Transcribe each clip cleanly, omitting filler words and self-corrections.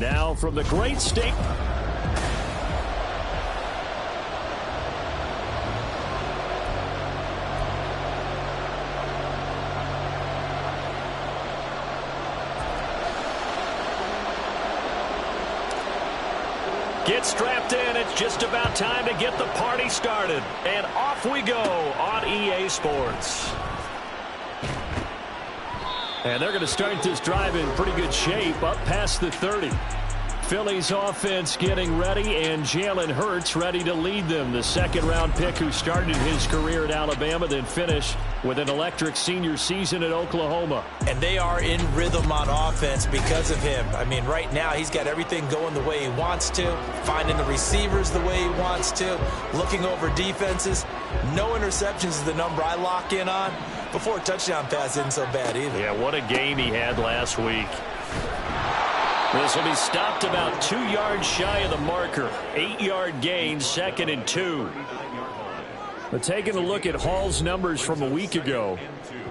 Now from the great state. Get strapped in. It's just about time to get the party started. And off we go on EA Sports. And they're going to start this drive in pretty good shape up past the 30. Phillies offense getting ready, and Jalen Hurts ready to lead them. The second-round pick who started his career at Alabama, then finished with an electric senior season at Oklahoma. And they are in rhythm on offense because of him. I mean, right now he's got everything going the way he wants to, finding the receivers the way he wants to, looking over defenses. No interceptions is the number I lock in on. Before a touchdown pass isn't so bad either. Yeah, what a game he had last week. This will be stopped about 2 yards shy of the marker. 8-yard gain, 2nd and 2. But taking a look at Hall's numbers from a week ago.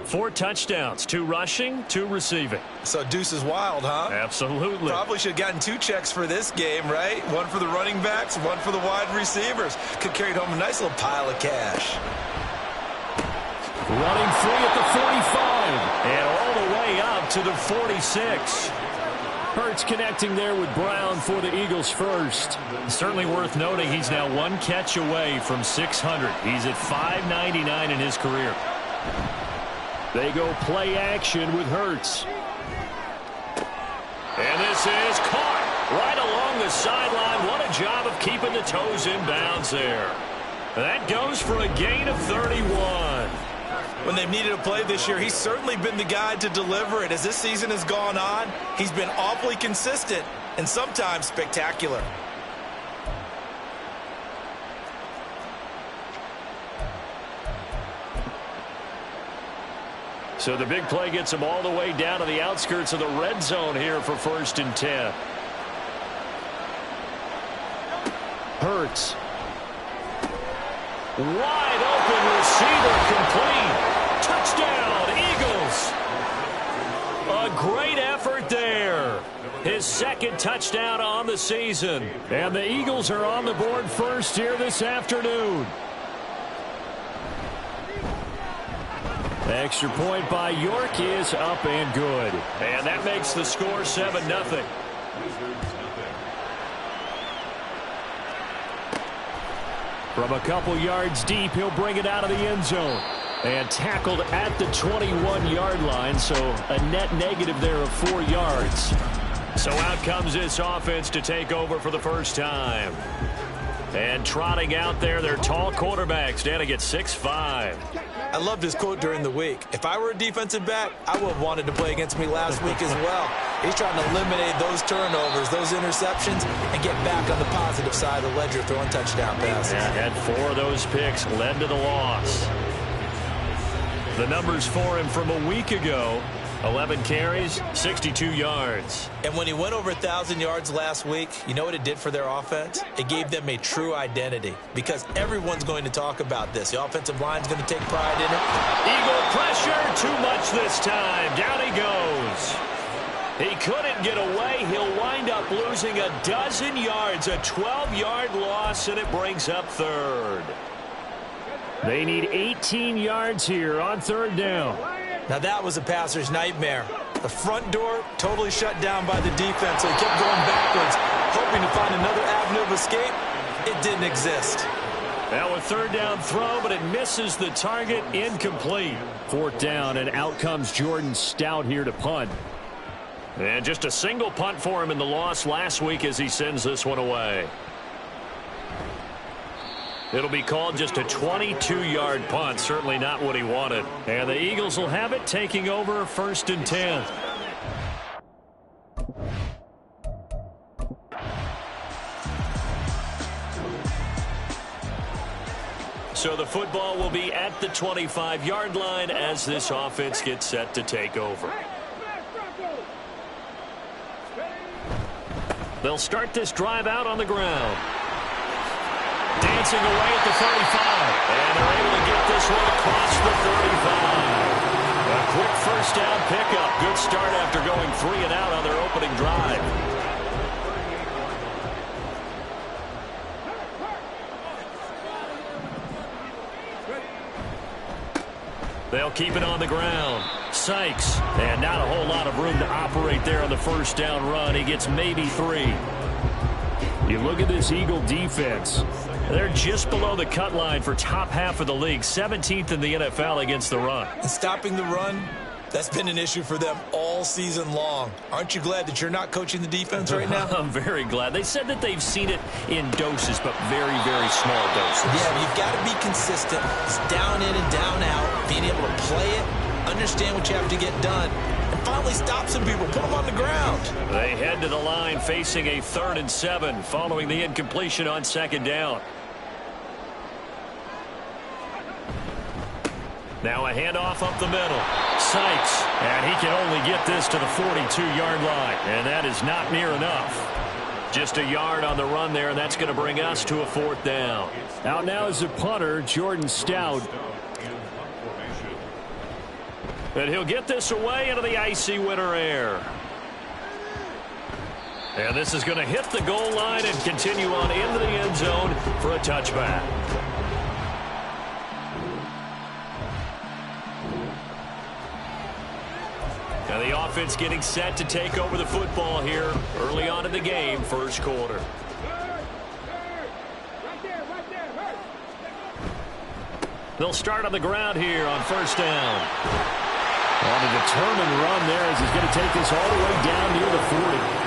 4 touchdowns, 2 rushing, 2 receiving. So Deuce is wild, huh? Absolutely. Probably should have gotten 2 checks for this game, right? 1 for the running backs, 1 for the wide receivers. Could carry home a nice little pile of cash. Running free at the 45 and all the way up to the 46. Hurts connecting there with Brown for the Eagles first. Certainly worth noting he's now 1 catch away from 600. He's at 599 in his career. They go play action with Hurts. And this is caught right along the sideline. What a job of keeping the toes in bounds there. That goes for a gain of 31. When they've needed a play this year, he's certainly been the guy to deliver it. As this season has gone on, he's been awfully consistent and sometimes spectacular. So the big play gets him all the way down to the outskirts of the red zone here for 1st and 10. Hurts. Wide open receiver complete. Touchdown, Eagles. A great effort there. His 2nd touchdown on the season. And the Eagles are on the board first here this afternoon. The extra point by York is up and good. And that makes the score 7-0. From a couple yards deep, he'll bring it out of the end zone. And tackled at the 21-yard line, so a net negative there of 4 yards. So out comes this offense to take over for the first time. And trotting out there, their tall quarterback standing at 6'5". I loved his quote during the week. If I were a defensive back, I would have wanted to play against me last week as well. He's trying to eliminate those turnovers, those interceptions, and get back on the positive side of the ledger throwing touchdown passes. Yeah, had 4 of those picks, led to the loss. The numbers for him from a week ago, 11 carries, 62 yards. And when he went over 1,000 yards last week, you know what it did for their offense? It gave them a true identity because everyone's going to talk about this. The offensive line's going to take pride in it. Eagle pressure, too much this time. Down he goes. He couldn't get away. He'll wind up losing 12 yards, a 12-yard loss, and it brings up 3rd. They need 18 yards here on 3rd down. Now that was a passer's nightmare. The front door totally shut down by the defense, so he kept going backwards, hoping to find another avenue of escape. It didn't exist. Now a 3rd down throw, but it misses the target, incomplete. 4th down, and out comes Jordan Stout here to punt. And just a single punt for him in the loss last week as he sends this one away. It'll be called just a 22-yard punt. Certainly not what he wanted. And the Eagles will have it, taking over 1st and 10. So the football will be at the 25-yard line as this offense gets set to take over. They'll start this drive out on the ground. Dancing away at the 35. And they're able to get this one across the 35. A quick 1st down pickup. Good start after going 3 and out on their opening drive. They'll keep it on the ground. Sykes, and not a whole lot of room to operate there on the first down run. He gets maybe 3. You look at this Eagle defense. They're just below the cut line for top half of the league, 17th in the NFL against the run. And stopping the run, that's been an issue for them all season long. Aren't you glad that you're not coaching the defense right now? I'm very glad. They said that they've seen it in doses, but very, very small doses. Yeah, you've got to be consistent. It's down in and down out, being able to play it, understand what you have to get done, and finally stop some people, put them on the ground. They head to the line facing a 3rd and 7 following the incompletion on 2nd down. Now a handoff up the middle. Sykes, and he can only get this to the 42-yard line, and that is not near enough. Just a yard on the run there, and that's going to bring us to a 4th down. Out now is the punter, Jordan Stout. And he'll get this away into the icy winter air. And this is going to hit the goal line and continue on into the end zone for a touchback. Now the offense getting set to take over the football here early on in the game, first quarter. They'll start on the ground here on 1st down. On a determined run there as he's going to take this all the way down near the 40.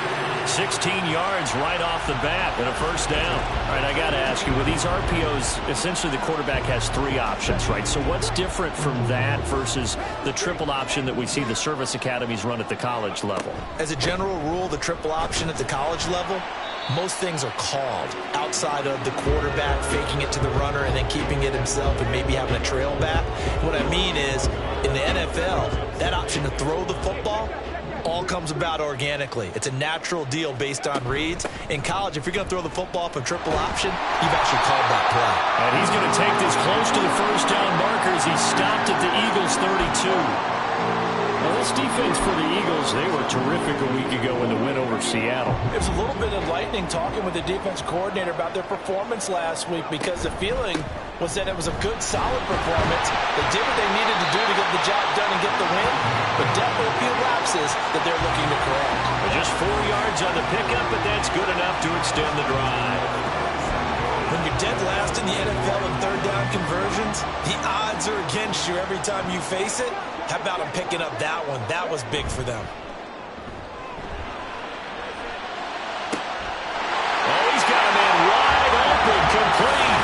16 yards right off the bat and a 1st down. All right, I got to ask you, with these RPOs, essentially the quarterback has 3 options, right? So what's different from that versus the triple option that we see the service academies run at the college level? As a general rule, the triple option at the college level, most things are called outside of the quarterback faking it to the runner and then keeping it himself and maybe having a trail back. What I mean is, in the NFL, that option to throw the football all comes about organically. It's a natural deal based on reads. In college, if you're going to throw the football for triple option, you've actually called that play. And he's going to take this close to the 1st down marker as he stopped at the Eagles' 32. Now, this defense for the Eagles, they were terrific a week ago in the win over Seattle. It was a little bit enlightening talking with the defense coordinator about their performance last week, because the feeling was that it was a good, solid performance. They did what they needed to do to get the job done and get the win, but definitely a few lapses that they're looking to correct. Just 4 yards on the pickup, but that's good enough to extend the drive. When you're dead last in the NFL in 3rd down conversions, the odds are against you every time you face it. How about him picking up that one? That was big for them. Oh, he's got a man wide open, complete.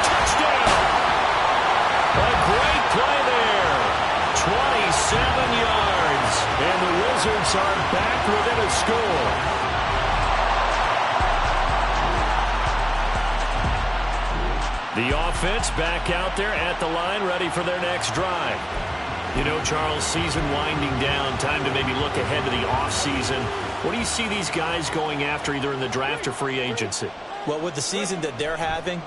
Touchdown. A great play there. 27 yards. And the Wizards are back within a score. The offense back out there at the line, ready for their next drive. You know, Charles, season winding down, time to maybe look ahead to the offseason. What do you see these guys going after either in the draft or free agency? Well, with the season that they're having,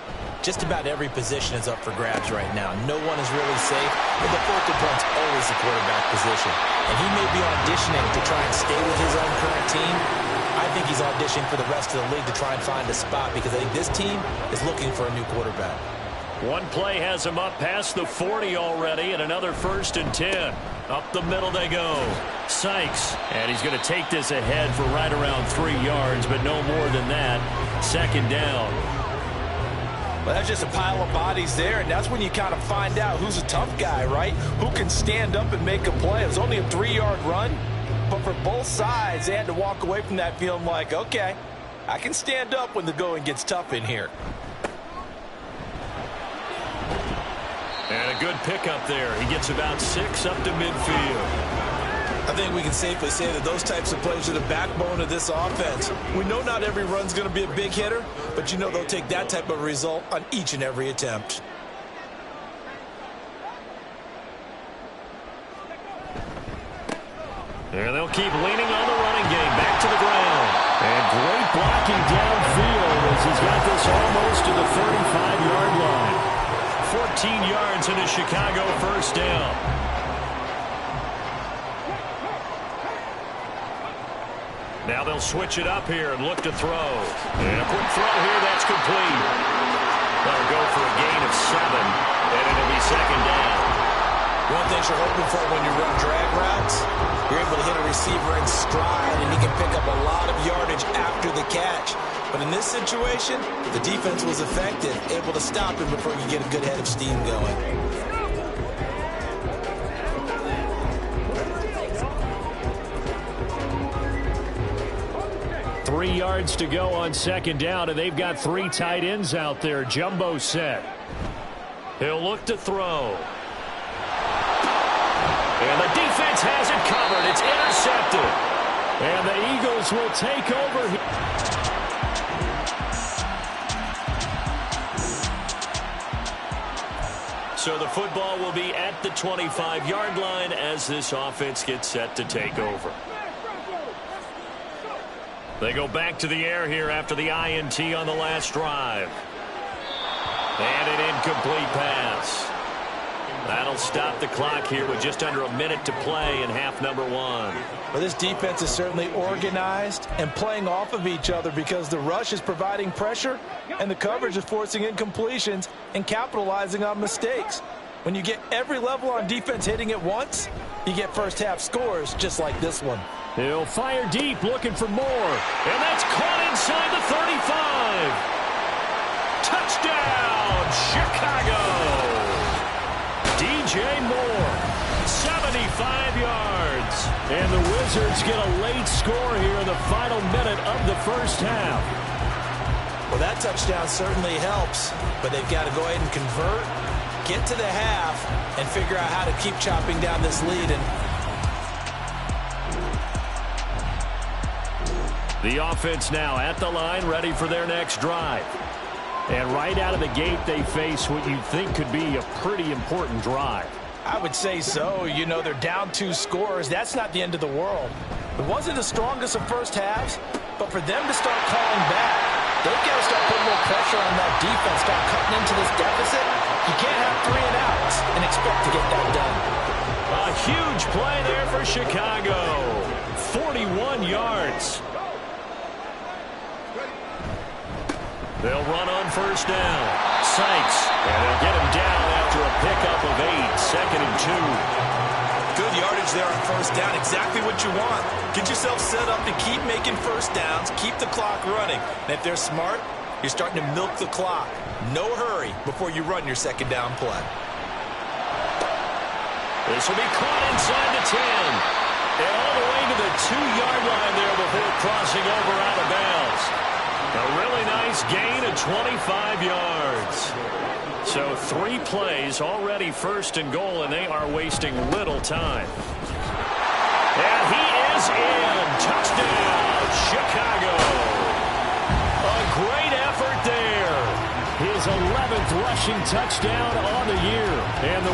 just about every position is up for grabs right now. No one is really safe, but the focal point's always the quarterback position. And he may be auditioning to try and stay with his own current team. I think he's auditioning for the rest of the league to try and find a spot, because I think this team is looking for a new quarterback. One play has him up past the 40 already, and another 1st and 10. Up the middle they go. Sykes, and he's going to take this ahead for right around 3 yards, but no more than that. 2nd down. Well, that's just a pile of bodies there, and that's when you kind of find out who's a tough guy, right? Who can stand up and make a play. It was only a 3-yard run, but for both sides, they had to walk away from that feeling like, okay, I can stand up when the going gets tough in here. And a good pickup there. He gets about 6 up to midfield. I think we can safely say that those types of plays are the backbone of this offense. We know not every run's going to be a big hitter, but you know they'll take that type of result on each and every attempt. And they'll keep leaning on the running game. Back to the ground. And great blocking downfield as he's got this almost to the 35-yard line. 14 yards in a Chicago 1st down. Now they'll switch it up here and look to throw. And a quick throw here, that's complete. They'll go for a gain of 7, and it'll be 2nd down. Well, things you're hoping for when you run drag routes. You're able to hit a receiver in stride, and he can pick up a lot of yardage after the catch. But in this situation, the defense was effective, able to stop him before you get a good head of steam going. Three yards to go on second down, and they've got three tight ends out there. Jumbo set. He'll look to throw. And the defense has it covered. It's intercepted. And the Eagles will take over. So the football will be at the 25-yard line as this offense gets set to take over. They go back to the air here after the INT on the last drive. And an incomplete pass. That'll stop the clock here with just under a minute to play in half number one. Well, this defense is certainly organized and playing off of each other because the rush is providing pressure and the coverage is forcing incompletions and capitalizing on mistakes. When you get every level on defense hitting at once, you get first half scores just like this one. He'll fire deep, looking for more. And that's caught inside the 35. Touchdown, Chicago. DJ Moore, 75 yards. And the Wizards get a late score here in the final minute of the first half. Well, that touchdown certainly helps, but they've got to go ahead and convert, get to the half, and figure out how to keep chopping down this lead. And the offense now at the line, ready for their next drive. And right out of the gate, they face what you think could be a pretty important drive. I would say so. You know, they're down 2 scores. That's not the end of the world. It wasn't the strongest of first halves, but for them to start calling back, they've got to start putting more pressure on that defense, start cutting into this deficit. You can't have 3 and outs and expect to get that done. A huge play there for Chicago. 41 yards. They'll run on first down. Sykes, and they'll get him down after a pickup of 8, second and 2. Good yardage there on first down, exactly what you want. Get yourself set up to keep making first downs, keep the clock running. And if they're smart, you're starting to milk the clock. No hurry before you run your second down play. This will be caught inside the 10. And all the way to the 2-yard line there before crossing over out of bounds. A really nice gain of 25 yards. So 3 plays, already first and goal, and they are wasting little time. And he is in. Touchdown, Chicago. A great effort there. His 11th rushing touchdown on the year. And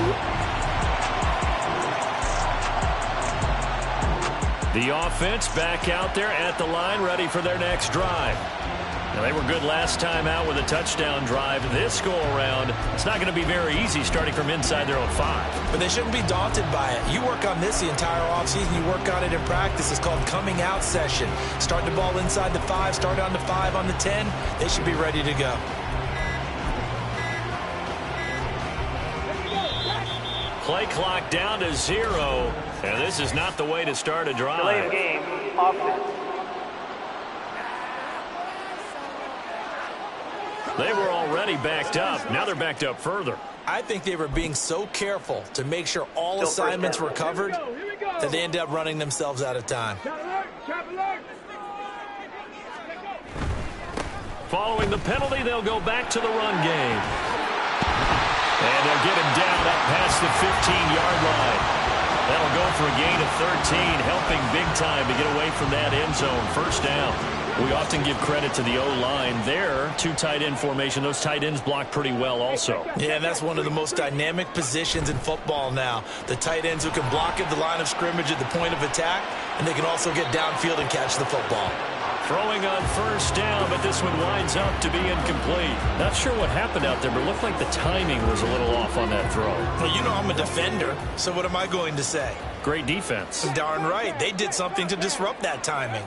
the offense back out there at the line, ready for their next drive. Now, they were good last time out with a touchdown drive. This go-around, it's not going to be very easy starting from inside their own 5. But they shouldn't be daunted by it. You work on this the entire offseason. You work on it in practice. It's called coming out session. Start the ball inside the 5, start on the 5, on the 10. They should be ready to go. Play clock down to 0. And this is not the way to start a drive. Delay of game, offense. They were already backed up. Now they're backed up further. I think they were being so careful to make sure all assignments were covered that they ended up running themselves out of time. Following the penalty, they'll go back to the run game. And they'll get him down up past the 15-yard line. That'll go for a gain of 13, helping big time to get away from that end zone. First down. We often give credit to the O-line there. 2 tight end formation. Those tight ends block pretty well also. Yeah, and that's one of the most dynamic positions in football now. The tight ends who can block at the line of scrimmage at the point of attack, and they can also get downfield and catch the football. Throwing on first down, but this one winds up to be incomplete. Not sure what happened out there, but it looked like the timing was a little off on that throw. Well, you know I'm a defender, so what am I going to say? Great defense. Darn right. They did something to disrupt that timing.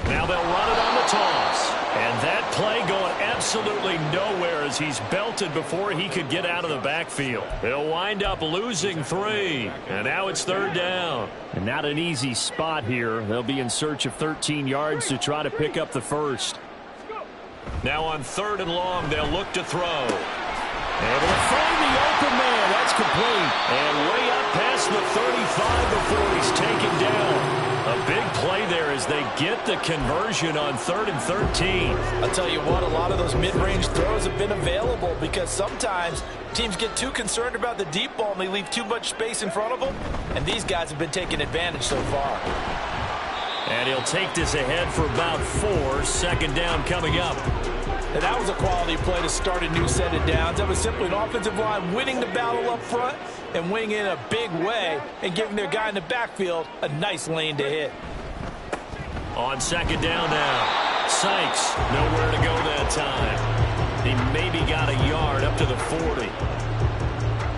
Now they'll run it on the toss. And that play going absolutely nowhere as he's belted before he could get out of the backfield. He'll wind up losing 3. And now it's 3rd down. And not an easy spot here. They'll be in search of 13 yards to try to pick up the first. Now on 3rd and long, they'll look to throw. Able to find the open man. That's complete. And way up past the 35 before he's taken down. A big play there as they get the conversion on 3rd and 13. I'll tell you what, a lot of those mid-range throws have been available because sometimes teams get too concerned about the deep ball and they leave too much space in front of them. And these guys have been taking advantage so far. And he'll take this ahead for about 4. 2nd down coming up. And that was a quality play to start a new set of downs. That was simply an offensive line winning the battle up front and winning in a big way and giving their guy in the backfield a nice lane to hit. On 2nd down now, Sykes nowhere to go that time. He maybe got a yard up to the 40.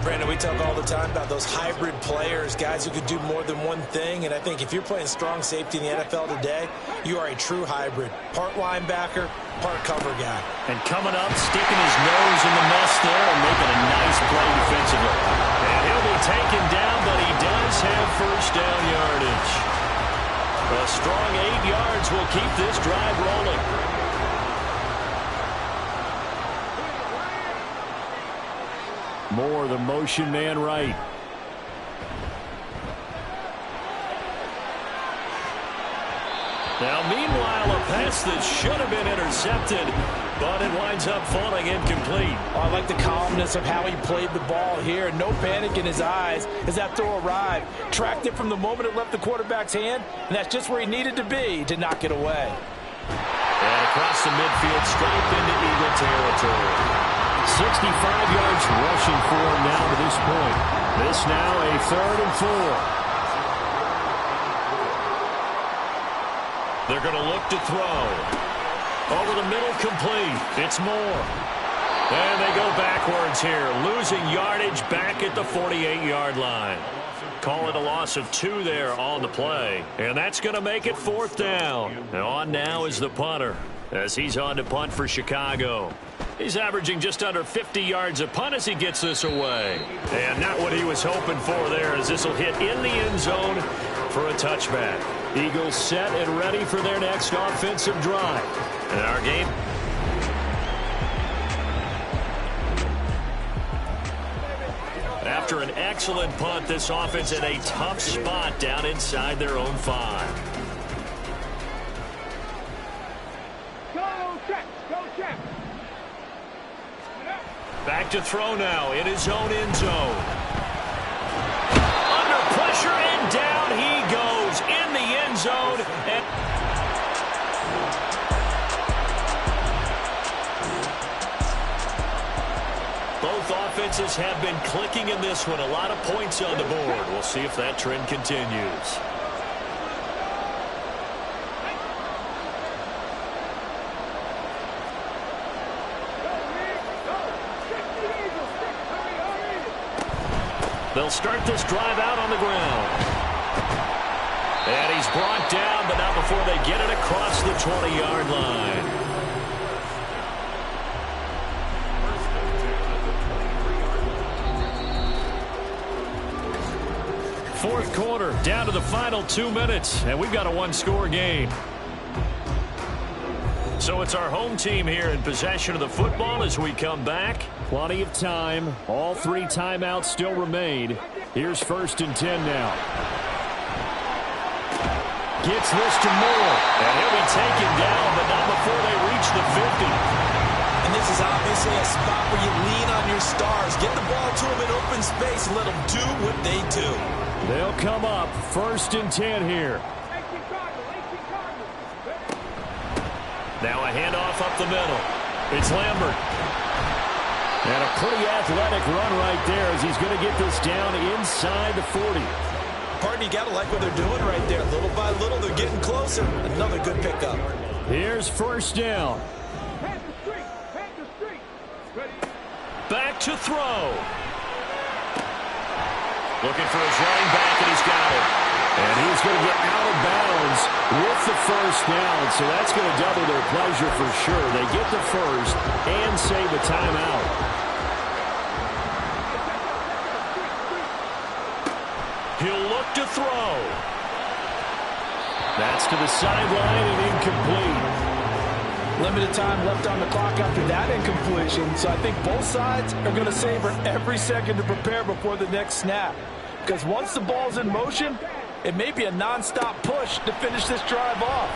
Brandon, we talk all the time about those hybrid players, guys who could do more than one thing. And I think if you're playing strong safety in the NFL today, you are a true hybrid. Part linebacker, part cover guy. And coming up, sticking his nose in the mess there and making a nice play defensively. And he'll be taken down, but he does have 1st down yardage. A strong 8 yards will keep this drive rolling. Moore, the motion man right. Now, meanwhile, a pass that should have been intercepted, but it winds up falling incomplete. Oh, I like the calmness of how he played the ball here. No panic in his eyes as that throw arrived. Tracked it from the moment it left the quarterback's hand, and that's just where he needed to be to knock it away. And across the midfield, stripe into Eagle territory. 65 yards rushing for him now to this point. This now a 3rd and 4. They're going to look to throw. Over the middle, complete. It's Moore. And they go backwards here, losing yardage back at the 48-yard line. Call it a loss of 2 there on the play. And that's going to make it 4th down. And on now is the punter as he's on to punt for Chicago. He's averaging just under 50 yards a punt as he gets this away. And not what he was hoping for there as this will hit in the end zone for a touchback. Eagles set and ready for their next offensive drive. And our game. After an excellent punt, this offense in a tough spot down inside their own 5. Back to throw now in his own end zone. Under pressure and down he goes in the end zone. And both offenses have been clicking in this one. A lot of points on the board. We'll see if that trend continues. They'll start this drive out on the ground. And he's brought down, but not before they get it across the 20-yard line. Fourth quarter, down to the final 2 minutes, and we've got a 1-score game. So it's our home team here in possession of the football as we come back. Plenty of time. All 3 timeouts still remain. Here's 1st and 10 now. Gets this to Moore. And he'll be taken down, but not before they reach the 50. And this is obviously a spot where you lean on your stars. Get the ball to them in open space and let them do what they do. They'll come up 1st and 10 here. Now a handoff up the middle. It's Lambert. And a pretty athletic run right there as he's going to get this down inside the 40. Pardon, you got to like what they're doing right there. Little by little, they're getting closer. Another good pickup. Here's 1st down. Back to throw. Looking for his running back, and he's got it. And he's going to get out of bounds with the first down, so that's going to double their pleasure for sure. They get the first and save a timeout. He'll look to throw. That's to the sideline and incomplete. Limited time left on the clock after that incompletion, so I think both sides are going to savor every second to prepare before the next snap. Because once the ball's in motion, it may be a non-stop push to finish this drive off.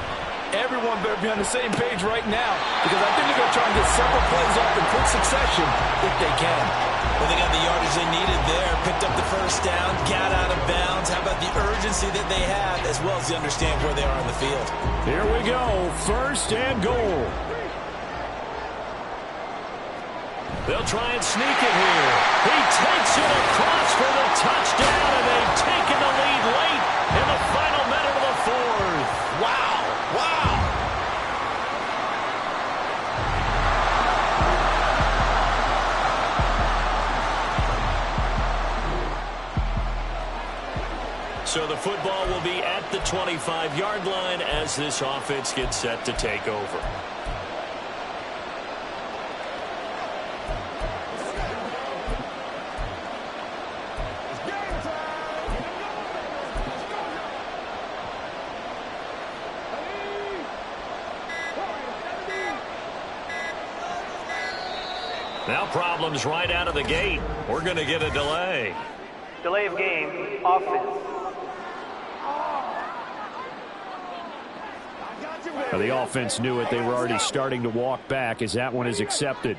Everyone better be on the same page right now, because I think they're going to try and get several plays off in quick succession if they can. Well, they got the yardage they needed there, picked up the first down, got out of bounds. How about the urgency that they have, as well as they understand where they are on the field? Here we go, first and goal. They'll try and sneak it here. He takes it across for the touchdown, and they've taken the lead late in the final minute of the fourth. Wow, wow. So the football will be at the 25-yard line as this offense gets set to take over. Now problems right out of the gate. We're going to get a delay. Delay of game, offense. The offense knew it. They were already starting to walk back as that one is accepted.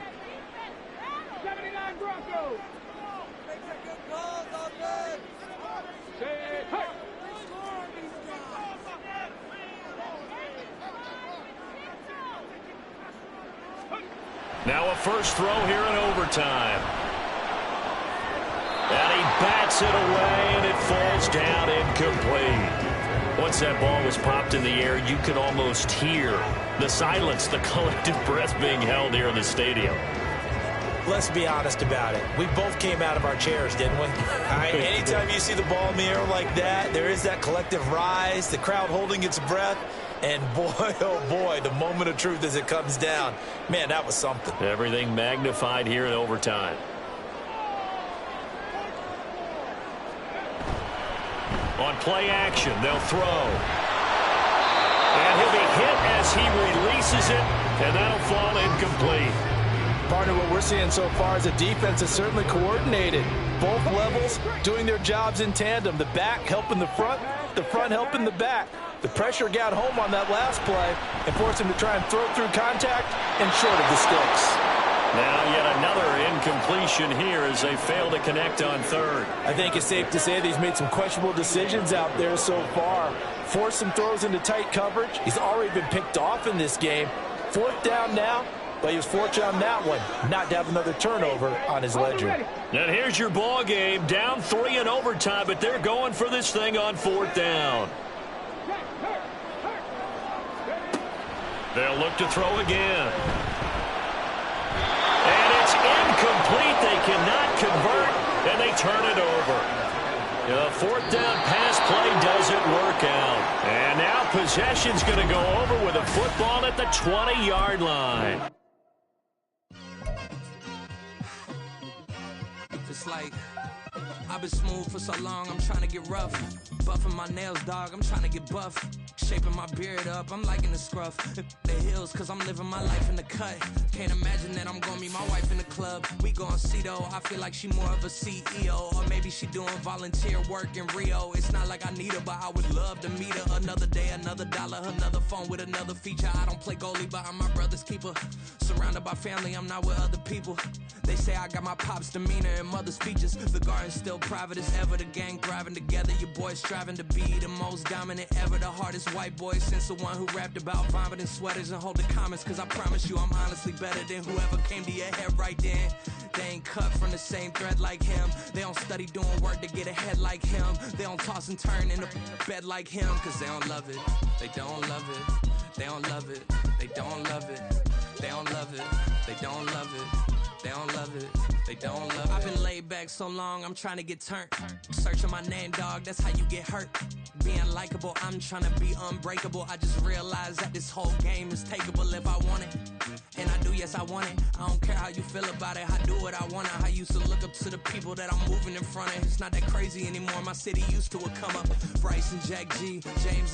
Now a first throw here in overtime. And he bats it away, and it falls down incomplete. Once that ball was popped in the air, you could almost hear the silence, the collective breath being held here in the stadium. Let's be honest about it. We both came out of our chairs, didn't we? Anytime you see the ball in the air like that, there is that collective rise, the crowd holding its breath. And boy, oh boy, the moment of truth as it comes down. Man, that was something. Everything magnified here in overtime. On play action, they'll throw. And he'll be hit as he releases it, and that'll fall incomplete. Partner, what we're seeing so far is a defense is certainly coordinated. Both levels doing their jobs in tandem. The back helping the front helping the back. The pressure got home on that last play and forced him to try and throw through contact and short of the sticks. Now yet another incompletion here as they fail to connect on third. I think it's safe to say that he's made some questionable decisions out there so far. Forced some throws into tight coverage. He's already been picked off in this game. Fourth down now, but he was fortunate on that one not to have another turnover on his ledger. And here's your ball game, down 3 in overtime, but they're going for this thing on fourth down. They'll look to throw again. And it's incomplete. They cannot convert, and they turn it over. The fourth down pass play doesn't work out. And now possession's going to go over with a football at the 20-yard line. It's like I've been smooth for so long, I'm trying to get rough. Buffing my nails, dog, I'm trying to get buff. Shaping my beard up, I'm liking the scruff. The hills, cause I'm living my life in the cut. Can't imagine that I'm gonna meet my wife in the club. We gon' see though, I feel like she more of a CEO. Or maybe she doing volunteer work in Rio. It's not like I need her, but I would love to meet her. Another day, another dollar, another phone with another feature. I don't play goalie, but I'm my brother's keeper. Surrounded by family, I'm not with other people. They say I got my pop's demeanor and mother's features. The garden's still private as ever. The gang thriving together. Your boys striving to be the most dominant ever. The hardest white boy since the one who rapped about vomiting sweaters and holding comments. Cause I promise you I'm honestly better than whoever came to your head right then. They ain't cut from the same thread like him. They don't study doing work to get ahead like him. They don't toss and turn in the bed like him. Cause they don't love it. They don't love it. They don't love it. They don't love it. They don't love it. They don't love it. They don't love it. They don't love it. I've been laid back so long, I'm trying to get turned. Searching my name, dog, that's how you get hurt. Being likable, I'm trying to be unbreakable. I just realized that this whole game is takeable if I want it. And I do, yes, I want it. I don't care how you feel about it. I do what I want. I used to look up to the people that I'm moving in front of. It's not that crazy anymore. My city used to a come up. Bryce and Jack G, James and